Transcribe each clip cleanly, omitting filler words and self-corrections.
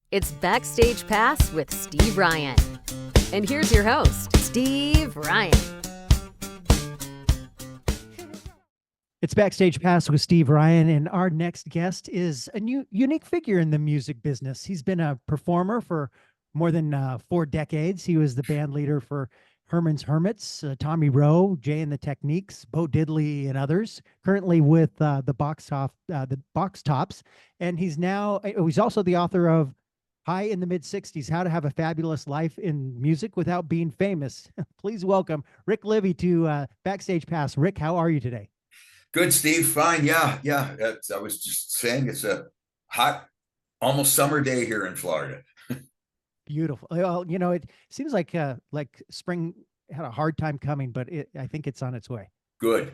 It's Backstage Pass with Steve Ryan. And here's your host, Steve Ryan. It's Backstage Pass with Steve Ryan, and our next guest is a unique figure in the music business. He's been a performer for more than 4 decades. He was the band leader for Herman's Hermits, Tommy Rowe, Jay and the Techniques, Bo Diddley, and others. Currently with the Box Tops, and he's also the author of High in the Mid-60s, How to Have a Fabulous Life in Music Without Being Famous. Please welcome Rick Levy to Backstage Pass. Rick, how are you today? Good, Steve. Fine. Yeah. I was just saying it's a hot, almost summer day here in Florida. Beautiful. Well, it seems like spring had a hard time coming, but I think it's on its way. Good.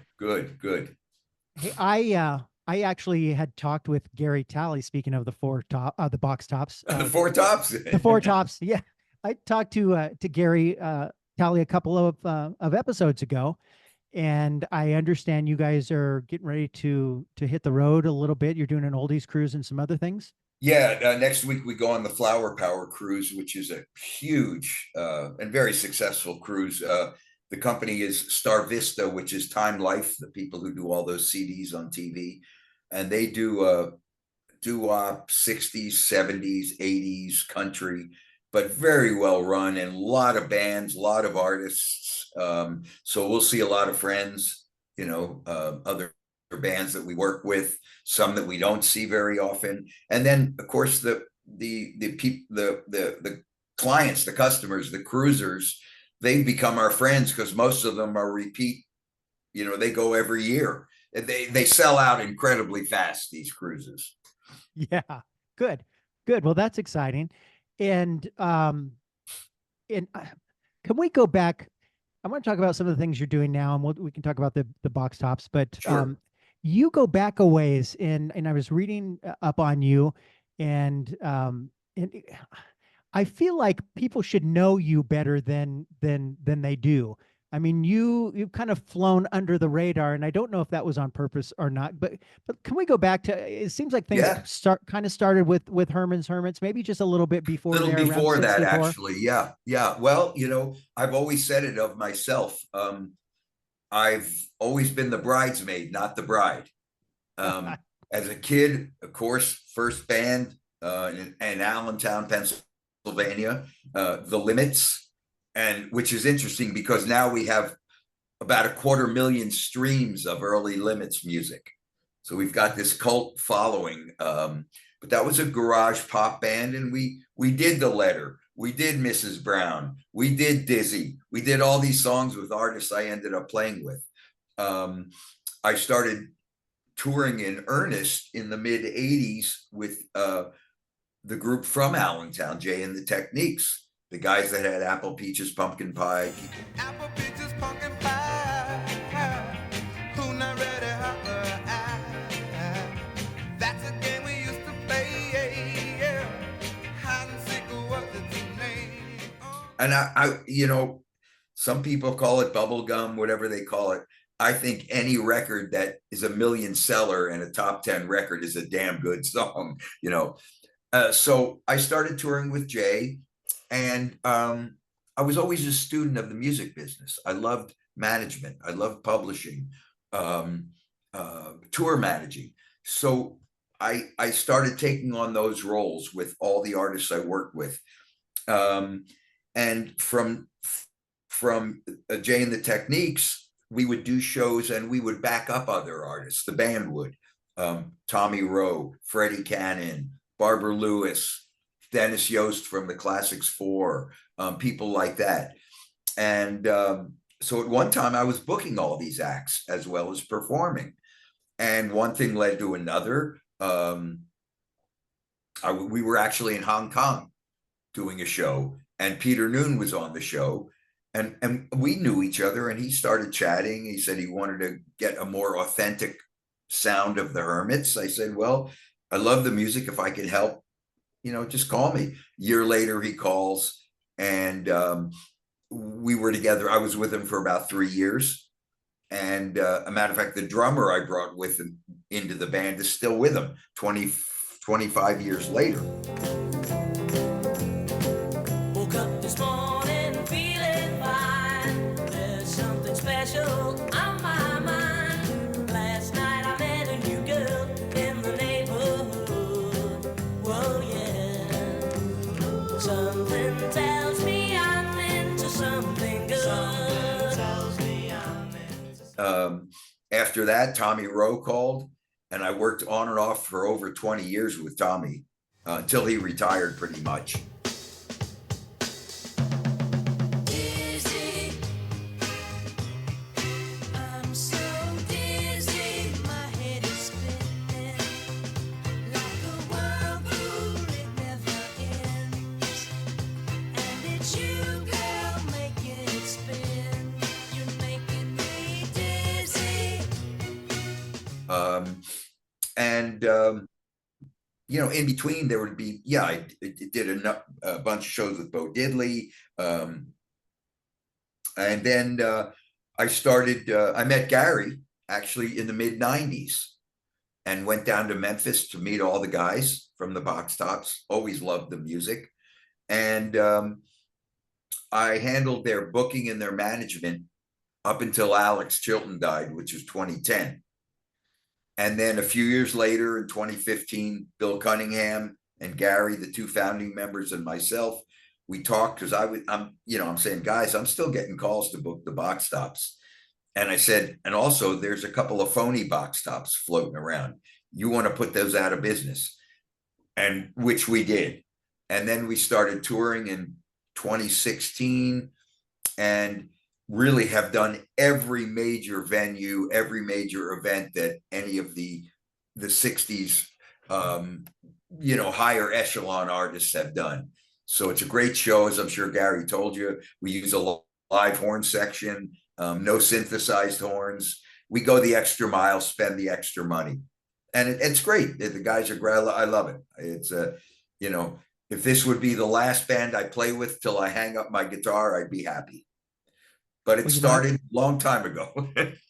Hey, I actually had talked with Gary Talley. Speaking of the Box Tops, The Four Tops. the Four Tops. Yeah, I talked to Gary Talley a couple of episodes ago. And I understand you guys are getting ready to hit the road a little bit. You're doing an oldies cruise and some other things. Yeah. Next week we go on the Flower Power cruise, which is a huge and very successful cruise. The company is Star Vista, which is Time Life, the people who do all those CDs on TV, and they do doo-wop, 60s, 70s, 80s country, but very well run, and a lot of bands, a lot of artists. So we'll see a lot of friends, other bands that we work with, some that we don't see very often, and then of course the clients, the customers, the cruisers, they become our friends because most of them are repeat. They go every year. They sell out incredibly fast, these cruises. Yeah, good. Well, that's exciting. And can we go back? I want to talk about some of the things you're doing now, and we can talk about the Box Tops. But Sure. You go back a ways, and I was reading up on you, and I feel like people should know you better than they do. I mean, you've kind of flown under the radar, and I don't know if that was on purpose or not. But can we go back to? It seems like things Yeah. started with Herman's Hermits, maybe just a little bit before Little there, around before that, 64. actually. Yeah. Well, I've always said it of myself. I've always been the bridesmaid, not the bride. As a kid, of course, first band in Allentown, Pennsylvania, the Limits, and which is interesting because now we have about 250,000 streams of early Limits music. So we've got this cult following. But that was a garage pop band, and we did The Letter, we did Mrs. Brown, we did Dizzy, we did all these songs with artists I ended up playing with. I started touring in earnest in the mid 80s with the group from Allentown, Jay and the Techniques, the guys that had Apple Peaches Pumpkin Pie. Apple peaches, pumpkin pie. Who not ready? That's a game we used to play. Yeah. Hide and seek was its name. And I some people call it bubblegum, whatever they call it. I think any record that is a million seller and a top 10 record is a damn good song, So I started touring with Jay, and I was always a student of the music business. I loved management. I loved publishing, tour managing. So I started taking on those roles with all the artists I worked with. And from Jay and the Techniques, we would do shows and we would back up other artists. The band would, Tommy Rowe, Freddie Cannon, Barbara Lewis, Dennis Yost from the Classics 4, people like that. And so at one time I was booking all these acts as well as performing. And one thing led to another. We were actually in Hong Kong doing a show, and Peter Noon was on the show. And we knew each other, and he started chatting. He said he wanted to get a more authentic sound of the Hermits. I said, well, I love the music. If I could help, just call me. A year later, he calls, and we were together. I was with him for about 3 years. And a matter of fact, the drummer I brought with him into the band is still with him 25 years later. Something tells me I'm into something good. Something tells me I'm into After that, Tommy Rowe called, and I worked on and off for over 20 years with Tommy until he retired pretty much. dizzy. I'm so dizzy, my head is spinning like a whirlpool, it never ends. And it's you, girl, making it spin. You're making me dizzy. In between there would be, I did a bunch of shows with Bo Diddley. And then I met Gary actually in the mid 90s and went down to Memphis to meet all the guys from the Box Tops. Always loved the music. And I handled their booking and their management up until Alex Chilton died, which was 2010. And then a few years later, in 2015, Bill Cunningham and Gary, the two founding members, and myself, we talked because I'm saying, guys, I'm still getting calls to book the Box Tops. And I said, and also there's a couple of phony Box Tops floating around. You want to put those out of business, and which we did. And then we started touring in 2016 and really have done every major venue, every major event that any of the 60s, higher echelon artists have done. So it's a great show, as I'm sure Gary told you. We use a live horn section, no synthesized horns. We go the extra mile, spend the extra money. And it's great. The guys are great. I love it. It's if this would be the last band I play with till I hang up my guitar, I'd be happy. But it started a long time ago.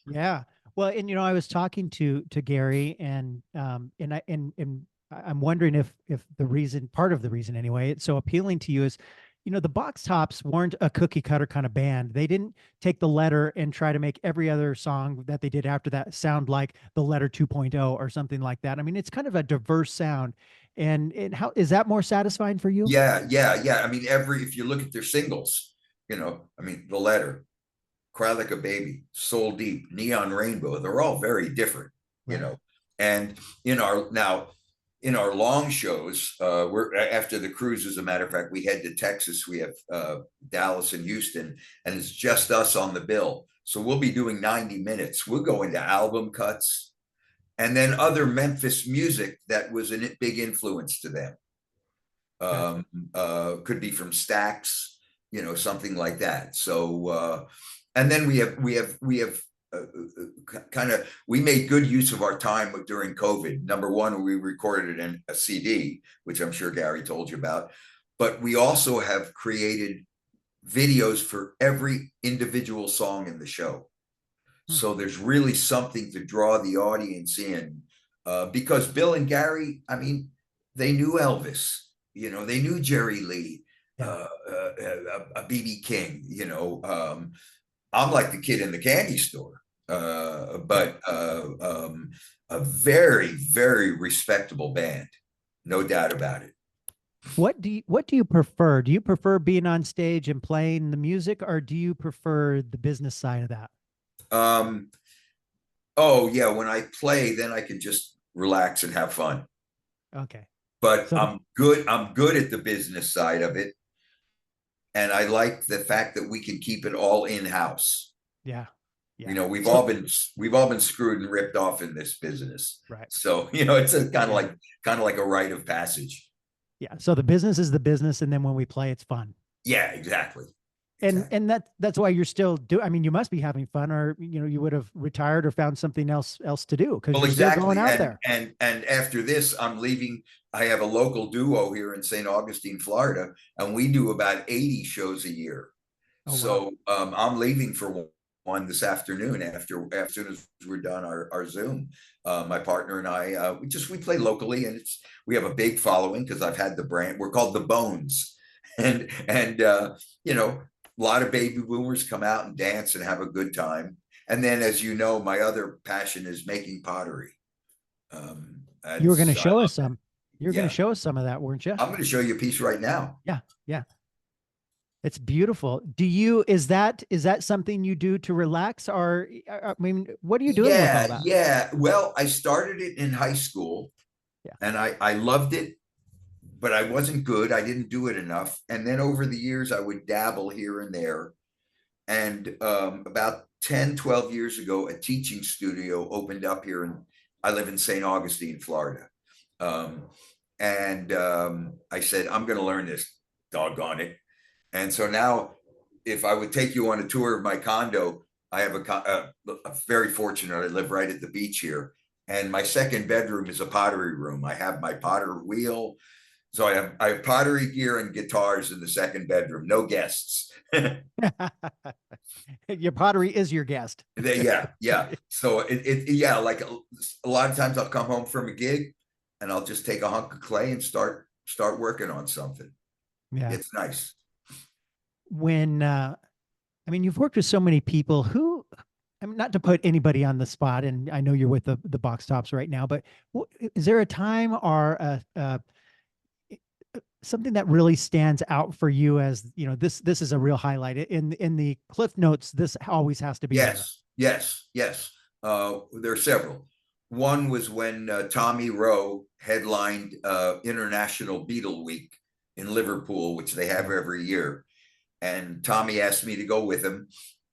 Yeah. Well, and I was talking to Gary, and I'm wondering if part of the reason anyway, it's so appealing to you is, the Box Tops weren't a cookie cutter kind of band. They didn't take the Letter and try to make every other song that they did after that sound like the Letter 2.0 or something like that. I mean, it's kind of a diverse sound. And how is that more satisfying for you? Yeah. I mean, if you look at their singles, the Letter, Cry Like a Baby, Soul Deep, Neon Rainbow, they're all very different, and in our long shows, we're after the cruise, as a matter of fact, we head to Texas. We have Dallas and Houston, and it's just us on the bill. So we'll be doing 90 minutes. We'll go into album cuts and then other Memphis music that was a big influence to them. Could be from Stax, something like that. So, and then we made good use of our time during COVID. Number one, we recorded it in a CD, which I'm sure Gary told you about, but we also have created videos for every individual song in the show. So there's really something to draw the audience in, because Bill and Gary, they knew Elvis, they knew Jerry Lee, a BB King, I'm like the kid in the candy store, but a very, very respectable band, no doubt about it. What do you prefer? Do you prefer being on stage and playing the music, or do you prefer the business side of that? Oh yeah, when I play, then I can just relax and have fun. Okay. But so, I'm good at the business side of it. And I like the fact that we can keep it all in-house. Yeah. We've all been screwed and ripped off in this business. Right. So, it's a kind of like a rite of passage. Yeah. So the business is the business. And then when we play, it's fun. Yeah, exactly. And that's why you're still you must be having fun, or, you would have retired or found something else to do, because you're still going out there. And after this, I'm leaving. I have a local duo here in St. Augustine, Florida, and we do about 80 shows a year. Oh, so wow. I'm leaving for one this afternoon as soon as we're done our Zoom. My partner and I, we play locally, and we have a big following because I've had the brand. We're called the Bones, and a lot of baby boomers come out and dance and have a good time. And then, as you know, my other passion is making pottery. You were going to show us some. You're going Yeah. to show us some of that, weren't you? I'm going to show you a piece right now. Yeah. Yeah. It's beautiful. Is that something you do to relax, or I mean, what are you doing with all Yeah, that? yeah. Well, I started it in high school, Yeah. and I loved it, but I wasn't good. I didn't do it enough. And then over the years, I would dabble here and there. And about 10, 12 years ago, a teaching studio opened up here, and I live in St. Augustine, Florida. And I said, I'm going to learn this, doggone it. And so now, if I would take you on a tour of my condo, I have a very fortunate. I live right at the beach here, and my second bedroom is a pottery room. I have my potter wheel, so I have pottery gear and guitars in the second bedroom. No guests. Your pottery is your guest. Yeah, yeah. So yeah, like a lot of times I'll come home from a gig, and I'll just take a hunk of clay and start working on something. Yeah. It's nice. When I mean, you've worked with so many people who, I mean, not to put anybody on the spot, and I know you're with the Box Tops right now, but is there a time or something that really stands out for you as, you know, this is a real highlight in the Cliff Notes? This always has to be there. Yes. There are several. One was when Tommy Rowe headlined International Beatle Week in Liverpool, which they have every year. And Tommy asked me to go with him.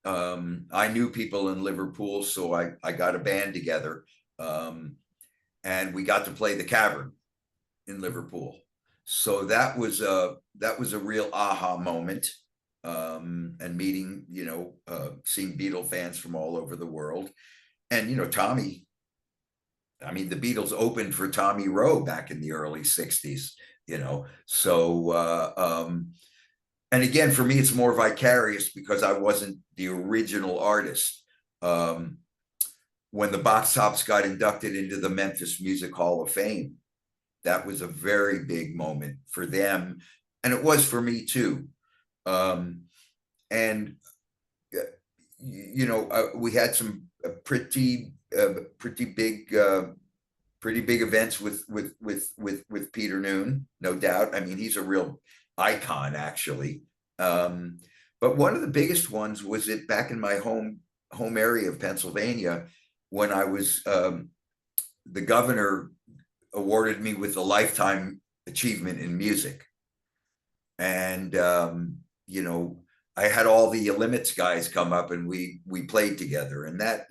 I knew people in Liverpool, so I got a band together, and we got to play the Cavern in Liverpool. So that was a real aha moment, and meeting, seeing Beatle fans from all over the world. And Tommy, I mean, the Beatles opened for Tommy Rowe back in the early 60s, so and again, for me, it's more vicarious because I wasn't the original artist. When the Box Tops got inducted into the Memphis Music Hall of Fame, that was a very big moment for them, and it was for me too. And we had some pretty big events with Peter Noone, no doubt. I mean, he's a real icon, actually. But one of the biggest ones was back in my home area of Pennsylvania, when I was the governor awarded me with a lifetime achievement in music. And I had all the Limits guys come up, and we played together. And that,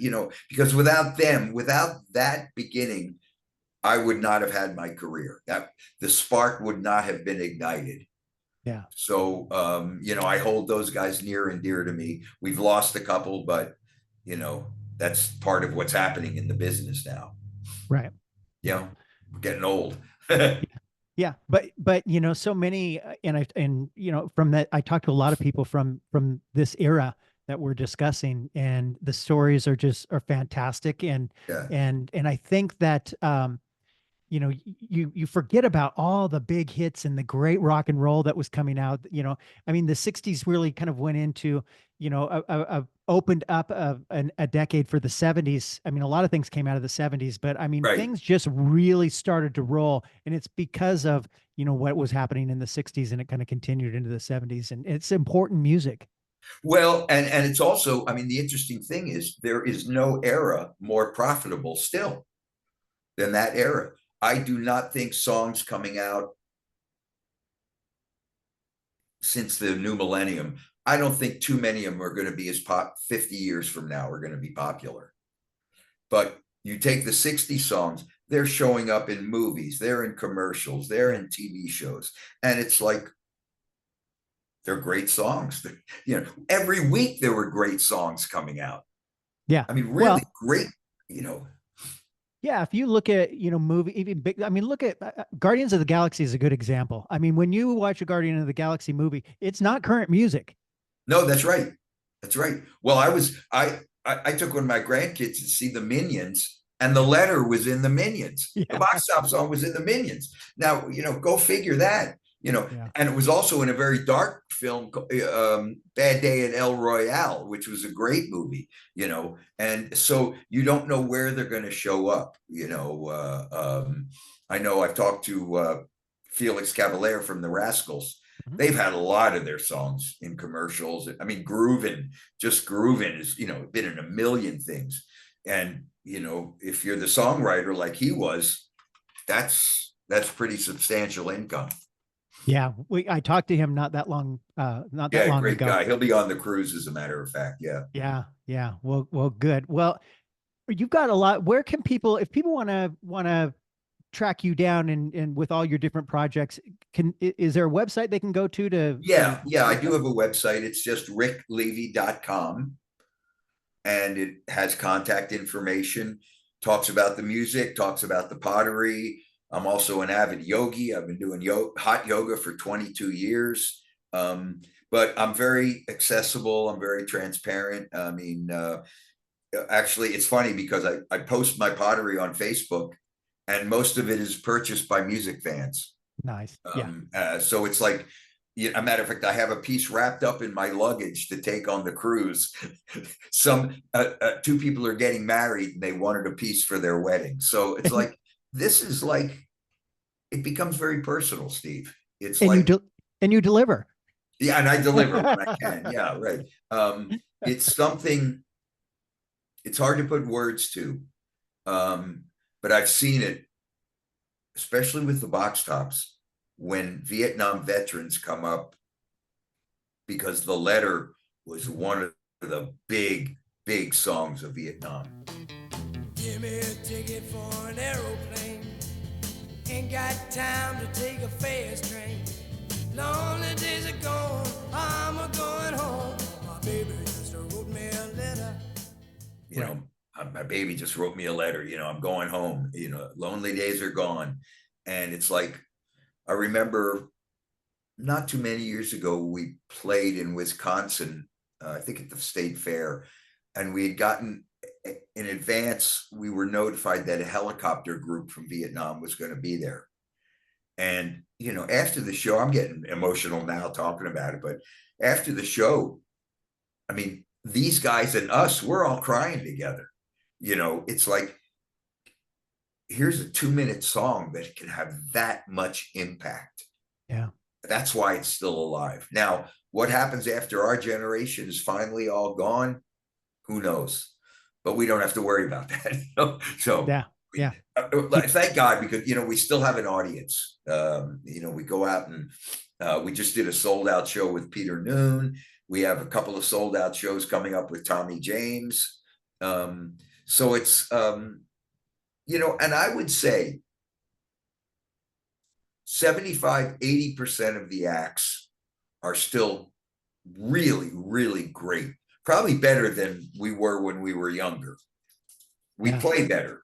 because without that beginning, I would not have had my career. That the spark would not have been ignited. Yeah. So, I hold those guys near and dear to me. We've lost a couple, but, that's part of what's happening in the business now. Right. We're getting old. Yeah. But, so many, from that, I talked to a lot of people from this era that we're discussing, and the stories are fantastic. And, Yeah. and I think that, you forget about all the big hits and the great rock and roll that was coming out. I mean, the 60s really kind of went into, opened up a decade for the 70s. I mean, a lot of things came out of the 70s, but I mean, Right. things just really started to roll, and it's because of, what was happening in the 60s, and it kind of continued into the 70s, and it's important music. Well, and it's also, I mean, the interesting thing is there is no era more profitable still than that era. I do not think songs coming out since the new millennium, I don't think too many of them are going to be 50 years from now are going to be popular. But you take the 60 songs, they're showing up in movies, they're in commercials, they're in TV shows. And it's like, they're great songs. Every week there were great songs coming out. Yeah. I mean, really great, Yeah, if you look at, movie, even big, I mean, look at Guardians of the Galaxy is a good example. I mean, when you watch a Guardian of the Galaxy movie, it's not current music. No, that's right. That's right. Well, I took one of my grandkids to see the Minions, and the letter was in the Minions. Yeah. The Box Top song was in the Minions. Now, go figure that. And it was also in a very dark film, Bad Day at El Royale, which was a great movie, and so you don't know where they're going to show up, I know I've talked to Felix Cavalier from the Rascals. Mhm. They've had a lot of their songs in commercials. I mean, just grooving is, been in a million things. And, if you're the songwriter like he was, that's pretty substantial income. Yeah, I talked to him not that long Great ago. guy. He'll be on the cruise, as a matter of fact. Yeah. Yeah. Well, good. Well, you've got a lot. Where can people, if people want to track you down and with all your different projects, is there a website they can go to? Yeah. I do have a website. It's just ricklevy.com, and it has contact information, talks about the music, talks about the pottery. I'm also an avid yogi. I've been doing hot yoga for 22 years. But I'm very accessible. I'm very transparent. I mean, actually, it's funny because I post my pottery on Facebook, and most of it is purchased by music fans. Nice. So it's like, a matter of fact, I have a piece wrapped up in my luggage to take on the cruise. Two people are getting married, and they wanted a piece for their wedding. So it's like, this is like, it becomes very personal, Steve. It's and like, you deliver. Yeah, and I deliver when I can. Yeah, right. It's something, it's hard to put words to, but I've seen it, especially with the box tops, when Vietnam veterans come up, because The Letter was one of the big songs of Vietnam. Give me a ticket for an aeroplane. Ain't got time to take a fast train. Lonely days are gone, I'm a going home. My baby just wrote me a letter. My baby just wrote me a letter. I'm going home. Lonely days are gone. And it's like, I remember not too many years ago, we played in Wisconsin, I think at the state fair, and we had gotten, in advance, we were notified that a helicopter group from Vietnam was going to be there. And, after the show, I'm getting emotional now talking about it, but after the show, I mean, these guys and us, we're all crying together. It's like, here's a 2-minute song that can have that much impact. Yeah. That's why it's still alive. Now, what happens after our generation is finally all gone? Who knows? But we don't have to worry about that. So yeah. Thank God, because, we still have an audience. We go out and we just did a sold out show with Peter Noon. We have a couple of sold out shows coming up with Tommy James. So it's, and I would say 75-80% of the acts are still really, really great. Probably better than we were when we were younger. We play better.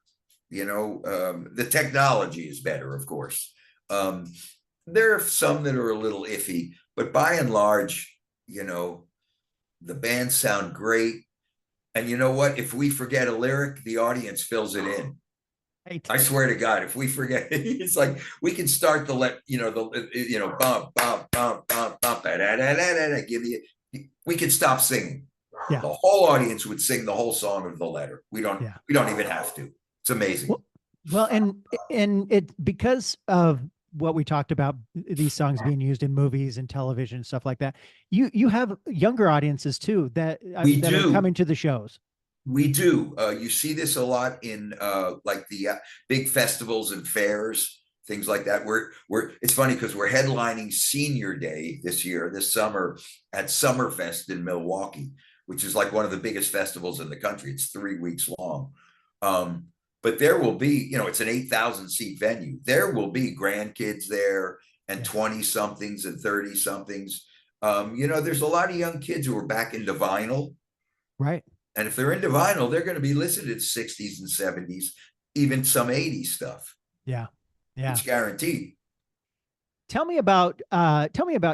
The technology is better, of course. There are some that are a little iffy, but by and large, the bands sound great. And you know what? If we forget a lyric, the audience fills it in. Right. I swear to God, if we forget, it's like we can start bump, give me. We could stop singing. Yeah. The whole audience would sing the whole song of The Letter. We don't even have to. It's amazing. Well, and it, because of what we talked about, these songs being used in movies and television and stuff like that, you have younger audiences too that are coming to the shows. We do. You see this a lot in like the big festivals and fairs, things like that. It's funny because we're headlining Senior Day this summer at Summerfest in Milwaukee, which is like one of the biggest festivals in the country. It's 3 weeks long. But there will be, it's an 8,000 seat venue. There will be grandkids there and 20 somethings and 30 somethings. There's a lot of young kids who are back into vinyl. Right. And if they're into vinyl, they're going to be listening to 60s and 70s, even some 80s stuff. Yeah. It's guaranteed. Tell me about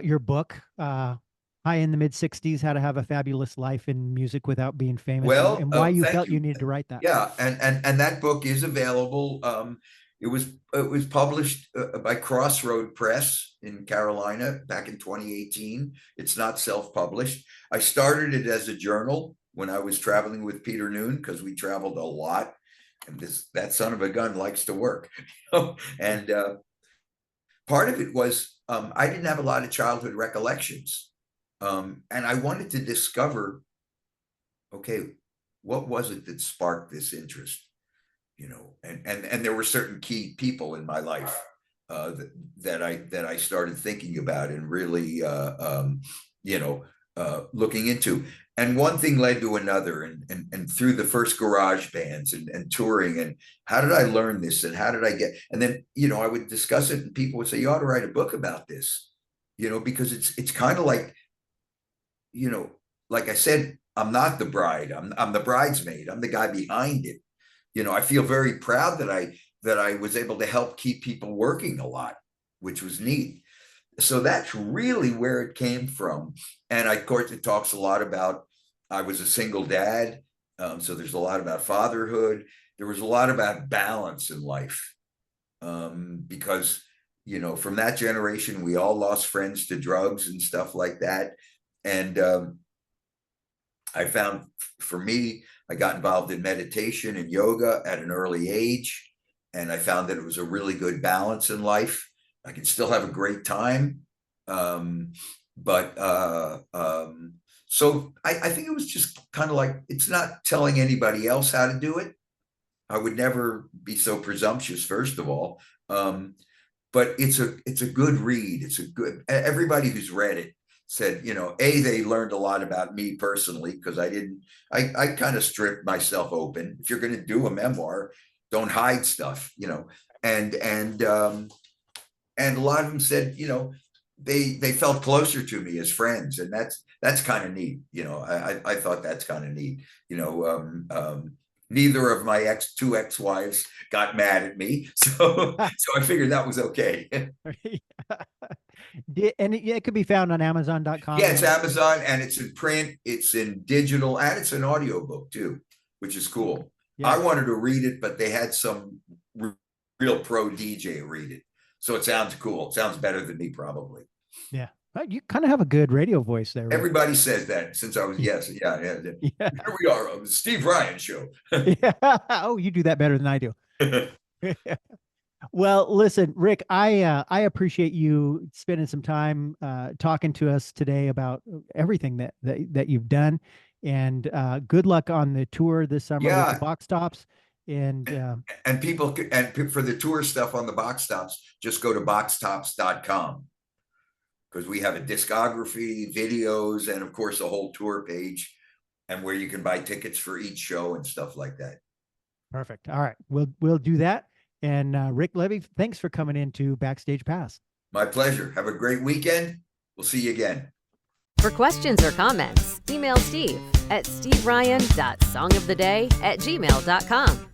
your book, High in the Mid-60s, How to Have a Fabulous Life in Music Without Being Famous, and why you felt you needed to write that. Yeah, and that book is available. It was published by Crossroad Press in Carolina back in 2018. It's not self-published. I started it as a journal when I was traveling with Peter Noon, because we traveled a lot. and that son of a gun likes to work. And part of it was I didn't have a lot of childhood recollections. And I wanted to discover, okay, what was it that sparked this interest? And there were certain key people in my life that I started thinking about and really looking into. And one thing led to another, and through the first garage bands and touring, and how did I learn this, and how did I get, and then I would discuss it, and people would say, you ought to write a book about this, because it's kind of like, like I said, I'm not the bride, I'm the bridesmaid, I'm the guy behind it. I feel very proud that I was able to help keep people working a lot, which was neat. So that's really where it came from. And of course, it talks a lot about, I was a single dad. So there's a lot about fatherhood. There was a lot about balance in life. Because, from that generation, we all lost friends to drugs and stuff like that. And I found, for me, I got involved in meditation and yoga at an early age. And I found that it was a really good balance in life. I can still have a great time. So I think it was just kind of like, it's not telling anybody else how to do it. I would never be so presumptuous, first of all. But it's a good read. Everybody who's read it said, they learned a lot about me personally, because I kind of stripped myself open. If you're going to do a memoir, don't hide stuff, and a lot of them said, they felt closer to me as friends, and that's kind of neat. I thought that's kind of neat. Neither of my two ex-wives got mad at me, so I figured that was okay. And it could be found on Amazon.com. Yeah, it's Amazon, and it's in print, it's in digital, and it's an audiobook too, which is cool. Yeah. I wanted to read it, but they had some real pro DJ read it. So it sounds cool. It sounds better than me, probably. Yeah. You kind of have a good radio voice there. Right? Everybody says that since I was, yeah. Here we are on the Steve Ryan Show. Yeah. Oh, you do that better than I do. Well, listen, Rick, I appreciate you spending some time talking to us today about everything that you've done, and good luck on the tour this summer with the box tops. And people, and for the tour stuff on the box tops, just go to boxtops.com, because we have a discography, videos, and of course a whole tour page, and where you can buy tickets for each show and stuff like that. Perfect. All right, we'll do that. And Rick Levy, thanks for coming into Backstage Pass. My pleasure. Have a great weekend. We'll see you again. For questions or comments, email Steve at steveryan.songoftheday@gmail.com.